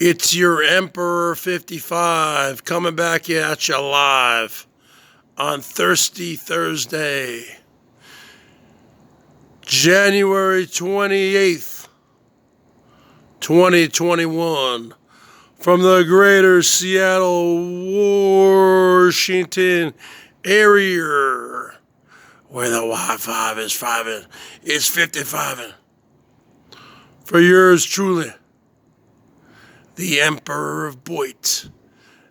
It's your Emperor 55 coming back at you live on Thirsty Thursday, January 28th, 2021, from the greater Seattle, Washington area, where the Wi-Fi is 55. For yours truly, the Emperor of BOYT,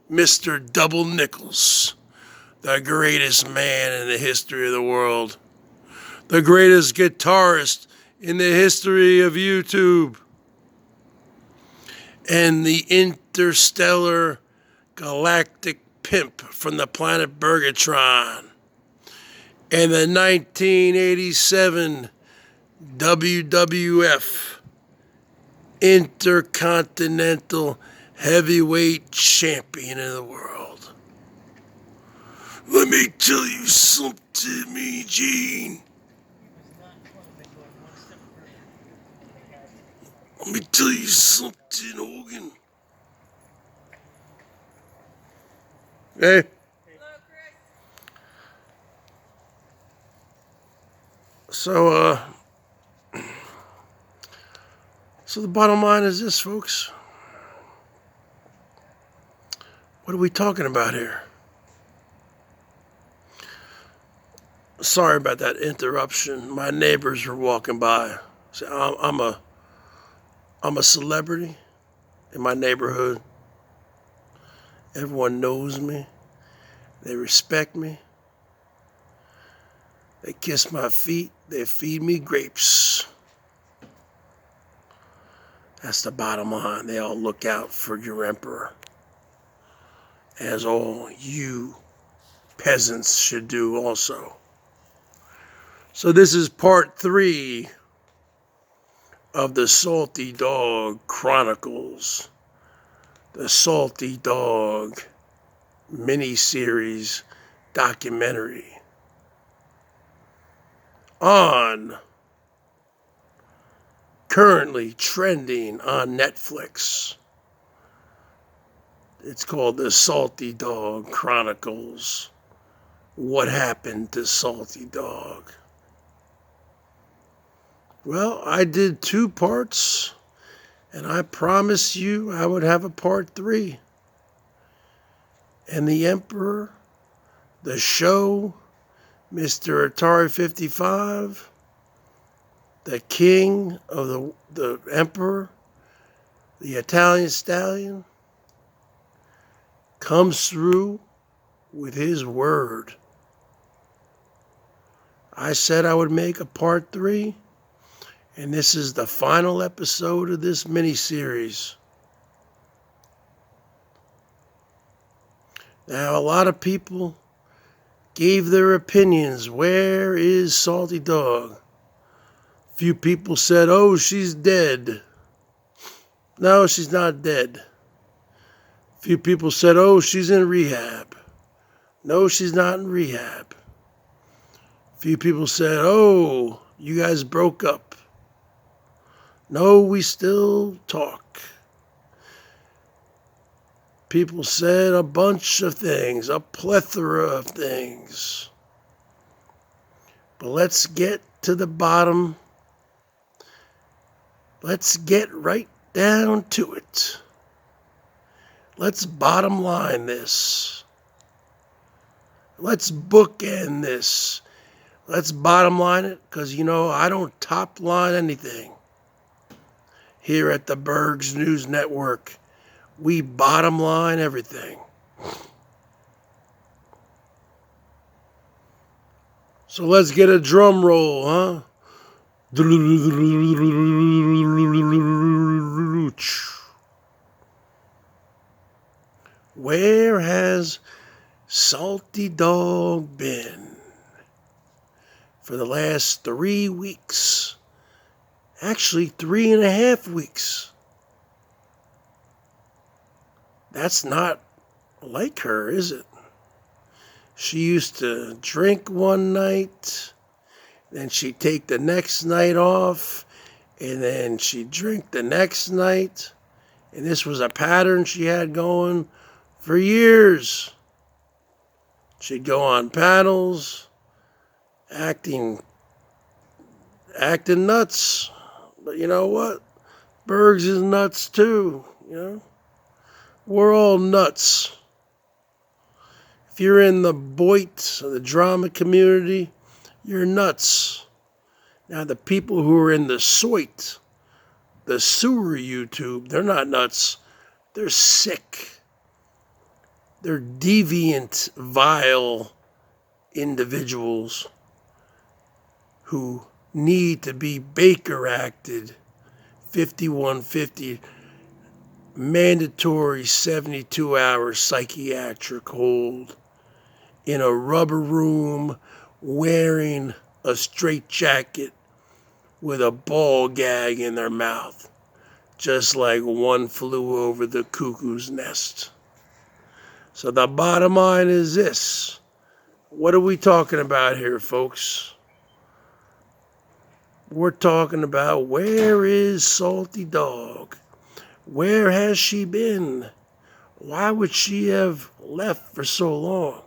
Mr. Double Nickels, the greatest man in the history of the world, the greatest guitarist in the history of YouTube, and the interstellar galactic pimp from the planet Bergatron, and the 1987 WWF Intercontinental Heavyweight Champion of the world. Let me tell you something, me Gene. Let me tell you something, Hogan. Hey. So the bottom line is this, folks. What are we talking about here? Sorry about that interruption. My neighbors were walking by. So I'm a celebrity in my neighborhood. Everyone knows me. They respect me. They kiss my feet. They feed me grapes. That's the bottom line. They all look out for your emperor, as all you peasants should do also. So this is part 3 of the Salty Dog Chronicles, the Salty Dog mini-series documentary on currently trending on Netflix. It's called the Salty Dog Chronicles. What happened to Salty Dog? Well, I did 2 parts, and I promised you I would have a part 3. And the Emperor, the show, Mr. Atari 55, the king of the emperor, the Italian stallion, comes through with his word. I said I would make a part 3, and this is the final episode of this mini-series. Now, a lot of people gave their opinions. Where is Salty Dog? Few people said, oh, she's dead. No, she's not dead. Few people said, oh, she's in rehab. No, she's not in rehab. Few people said, oh, you guys broke up. No, we still talk. People said a bunch of things, a plethora of things. But let's get to the bottom. Let's get right down to it. Let's bottom line this. Let's bookend this. Let's bottom line it, because, I don't top line anything. Here at the BERGS News Network, we bottom line everything. So let's get a drum roll, huh? Where has Salty Dog been for the last 3 weeks? Actually, 3.5 weeks. That's not like her, is it? She used to drink one night, then she'd take the next night off, and then she'd drink the next night, And this was a pattern she had going for years. She'd go on panels, acting nuts. But you know what? Bergs is nuts too, you know? We're all nuts. If you're in the BOYT, the drama community, you're nuts. Now the people who are in the SOYT, the sewer YouTube, they're not nuts. They're sick. They're deviant, vile individuals who need to be Baker acted, 5150, mandatory 72-hour psychiatric hold in a rubber room wearing a straitjacket with a ball gag in their mouth, just like one flew over the cuckoo's nest. So the bottom line is this. What are we talking about here, folks? We're talking about, where is Salty Dog? Where has she been? Why would she have left for so long?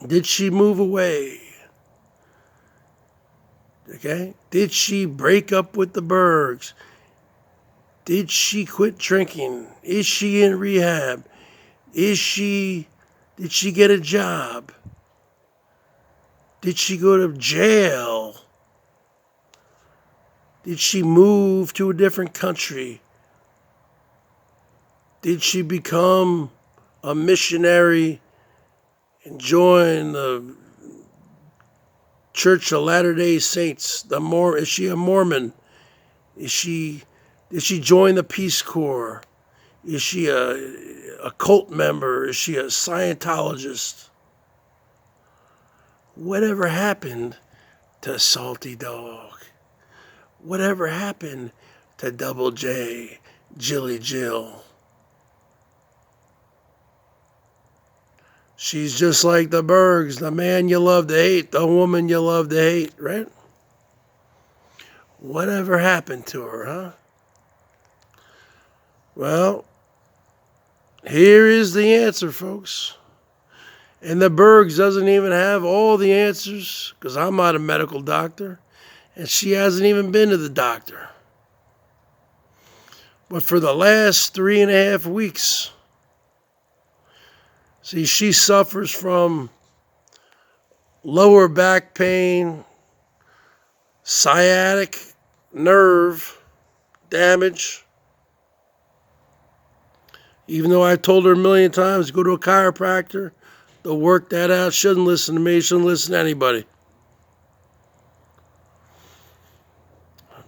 Did she move away? Okay? Did she break up with the Bergs? Did she quit drinking? Is she in rehab? Did she get a job? Did she go to jail? Did she move to a different country? Did she become a missionary and join the Church of Latter-day Saints? Is she a Mormon? Did she join the Peace Corps? Is she a cult member? Is she a Scientologist? Whatever happened to Salty Dog? Whatever happened to Double J, Jilly Jill? She's just like the Bergs, the man you love to hate, the woman you love to hate, right? Whatever happened to her, huh? Well, here is the answer, folks. And the Bergs doesn't even have all the answers, because I'm not a medical doctor, and she hasn't even been to the doctor. But for the last 3.5 weeks, see, she suffers from lower back pain, sciatic nerve damage. Even though I've told her a million times, go to a chiropractor, they'll work that out. Shouldn't listen to me, shouldn't listen to anybody.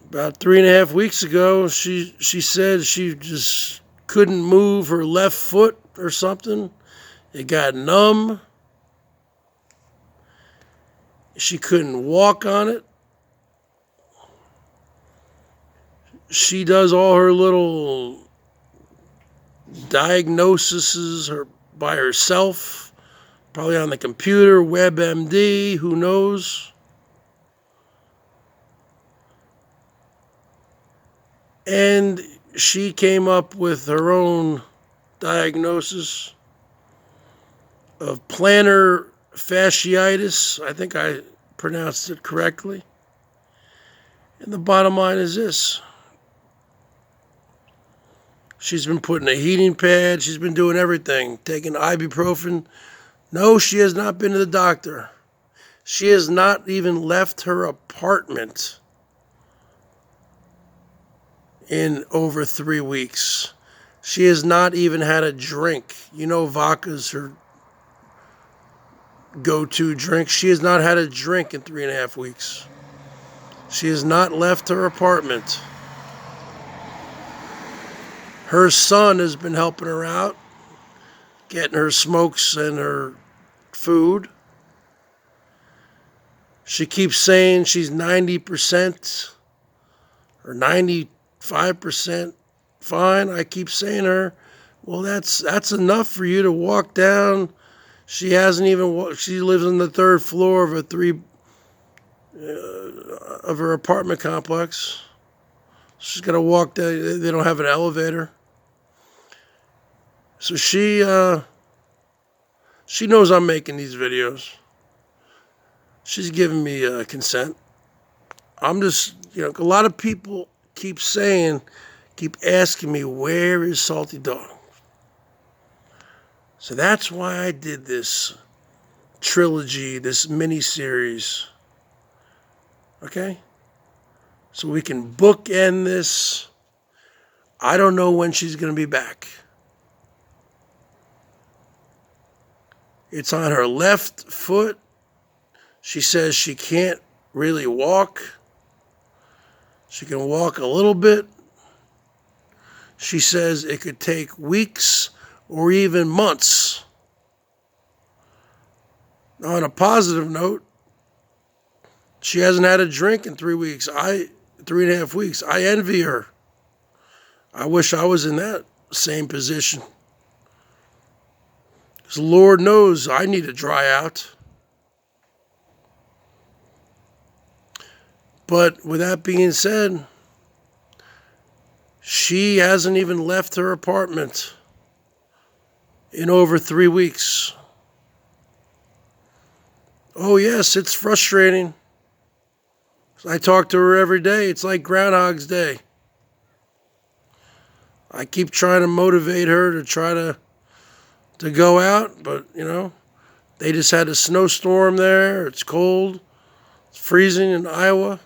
About 3.5 weeks ago, she said she just couldn't move her left foot or something. It got numb. She couldn't walk on it. She does all her little diagnoses by herself, probably on the computer, WebMD, who knows. And she came up with her own diagnosis of plantar fasciitis. I think I pronounced it correctly. And the bottom line is this. She's been putting a heating pad. She's been doing everything, taking ibuprofen. No, she has not been to the doctor. She has not even left her apartment in over 3 weeks. She has not even had a drink. You know, vodka's her go-to drink. She has not had a drink in 3.5 weeks. She has not left her apartment. Her son has been helping her out, getting her smokes and her food. She keeps saying she's 90% or 95% fine. I keep saying to her, well, that's enough for you to walk down. She hasn't even. She lives on the 3rd floor of of her apartment complex. She's got to walk down. They don't have an elevator. So she knows I'm making these videos. She's giving me consent. I'm just, a lot of people keep asking me, where is Salty Dog? So that's why I did this trilogy, this mini-series. Okay? So we can bookend this. I don't know when she's going to be back. It's on her left foot. She says she can't really walk. She can walk a little bit. She says it could take weeks or even months. Now, on a positive note, she hasn't had a drink in 3 weeks. 3.5 weeks. I envy her. I wish I was in that same position. Because Lord knows I need to dry out. But with that being said, she hasn't even left her apartment in over 3 weeks. Oh yes, it's frustrating. I talk to her every day. It's like Groundhog's Day. I keep trying to motivate her to try to go out, but they just had a snowstorm there. It's cold. It's freezing in Iowa.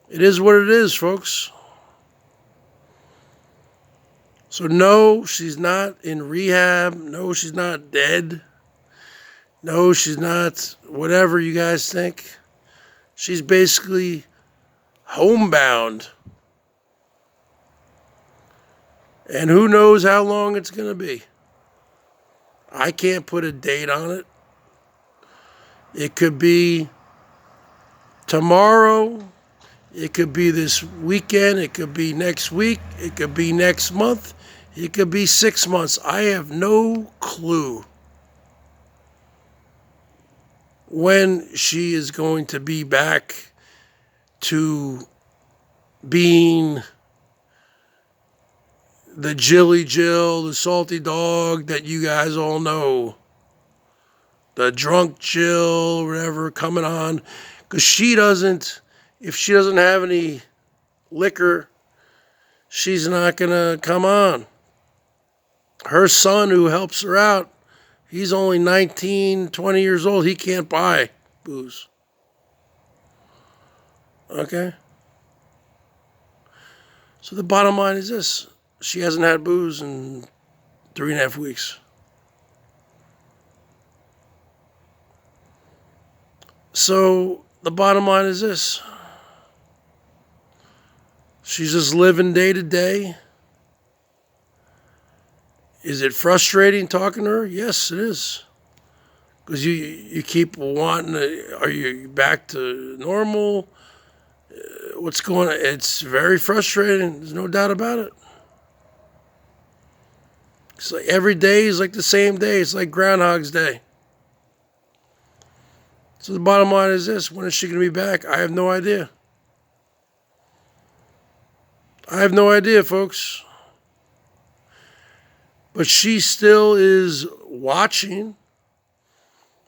It is what it is, folks. So no, she's not in rehab. No, she's not dead. No, she's not whatever you guys think. She's basically homebound. And who knows how long it's going to be. I can't put a date on it. It could be tomorrow. It could be this weekend. It could be next week. It could be next month. It could be 6 months. I have no clue when she is going to be back to being the Jilly Jill, the Salty Dog that you guys all know. The drunk Jill, whatever, coming on. Because if she doesn't have any liquor, she's not going to come on. Her son, who helps her out, he's only 19, 20 years old. He can't buy booze. Okay? So the bottom line is this. She hasn't had booze in 3.5 weeks. So the bottom line is this. She's just living day to day. Is it frustrating talking to her? Yes, it is. Because you keep wanting to, are you back to normal? What's going on? It's very frustrating. There's no doubt about it. It's like every day is like the same day. It's like Groundhog's Day. So the bottom line is this. When is she going to be back? I have no idea. I have no idea, folks. But she still is watching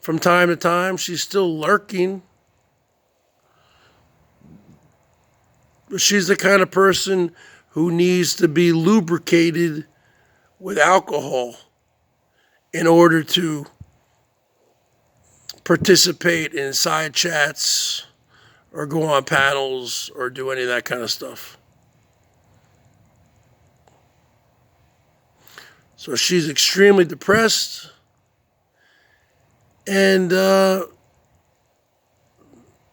from time to time. She's still lurking. But she's the kind of person who needs to be lubricated with alcohol in order to participate in side chats or go on panels or do any of that kind of stuff. So she's extremely depressed. And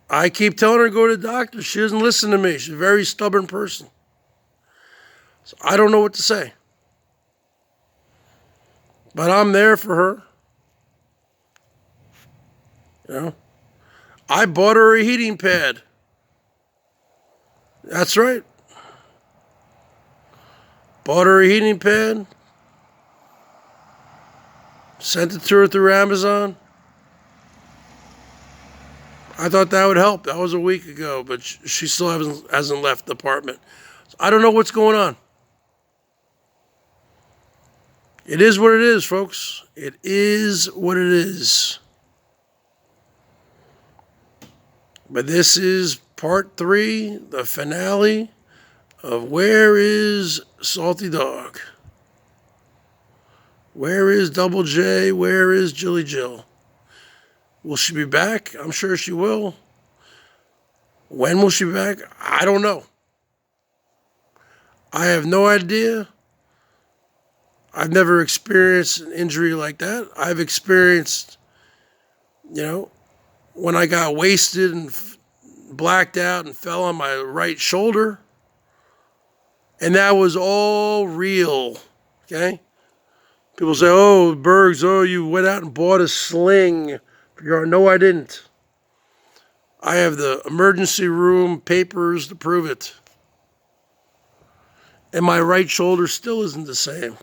I keep telling her to go to the doctor. She doesn't listen to me. She's a very stubborn person. So I don't know what to say. But I'm there for her. I bought her a heating pad. That's right. Bought her a heating pad. Sent it to her through Amazon. I thought that would help. That was a week ago, but she still hasn't left the apartment. So I don't know what's going on. It is what it is, folks. It is what it is. But this is part 3, the finale of Where is Salty Dog? Where is Double J? Where is Jilly Jill? Will she be back? I'm sure she will. When will she be back? I don't know. I have no idea. I've never experienced an injury like that. I've experienced, when I got wasted and blacked out and fell on my right shoulder. And that was all real, okay? People say, oh, Bergs, you went out and bought a sling for your arm. No, I didn't. I have the emergency room papers to prove it. And my right shoulder still isn't the same.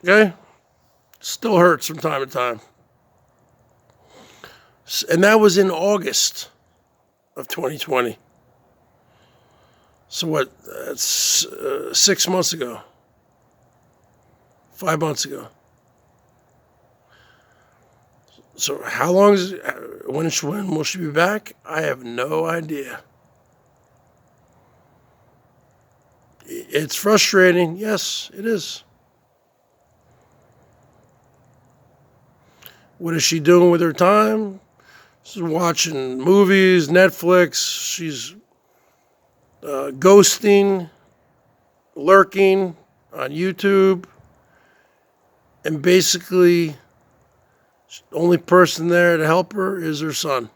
Okay? Still hurts from time to time. And that was in August of 2020. So what? That's 6 months ago. 5 months ago. So how long is it? When will she be back? I have no idea. It's frustrating. Yes, it is. What is she doing with her time? She's watching movies, Netflix. She's ghosting, lurking on YouTube. And basically, the only person there to help her is her son.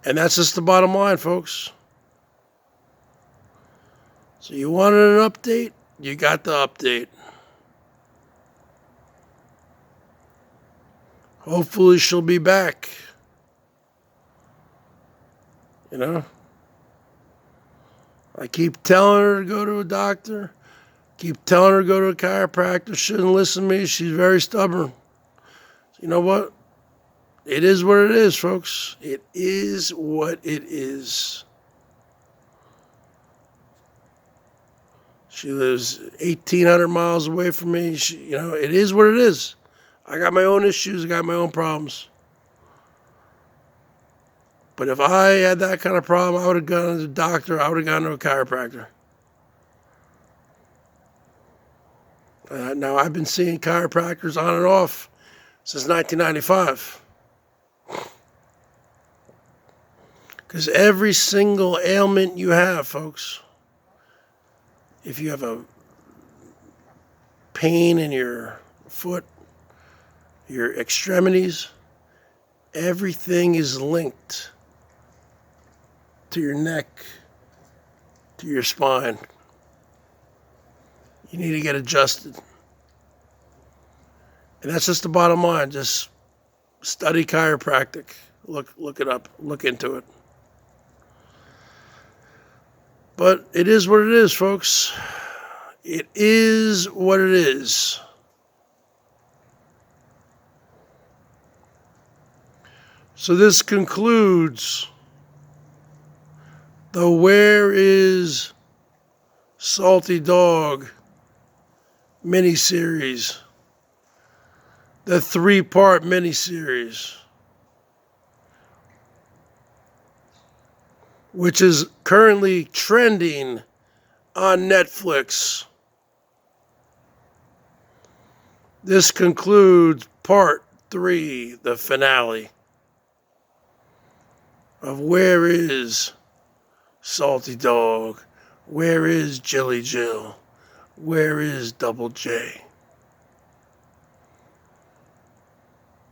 And that's just the bottom line, folks. So you wanted an update? You got the update. Hopefully she'll be back. I keep telling her to go to a doctor. Keep telling her to go to a chiropractor. She doesn't listen to me. She's very stubborn. So you know what? It is what it is, folks. It is what it is. She lives 1,800 miles away from me. It is what it is. I got my own issues. I got my own problems. But if I had that kind of problem, I would have gone to the doctor. I would have gone to a chiropractor. Now, I've been seeing chiropractors on and off since 1995. Because every single ailment you have, folks, if you have a pain in your foot, your extremities, everything is linked to your neck, to your spine. You need to get adjusted. And that's just the bottom line. Just study chiropractic. Look it up. Look into it. But it is what it is, folks. It is what it is. So this concludes the Where is Salty Dog miniseries, the 3-part miniseries, which is currently trending on Netflix. This concludes part 3, the finale of Where is Salty Dog? Where is Jilly Jill? Where is Double J?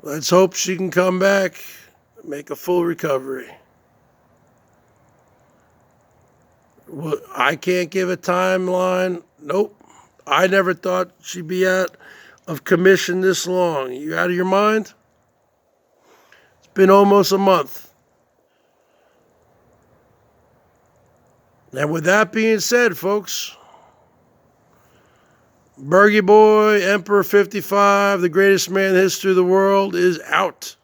Let's hope she can come back, make a full recovery. Well, I can't give a timeline. Nope. I never thought she'd be out of commission this long. You out of your mind? It's been almost a month. And with that being said, folks, Bergie Boy, Emperor 55, the greatest man in the history of the world, is out.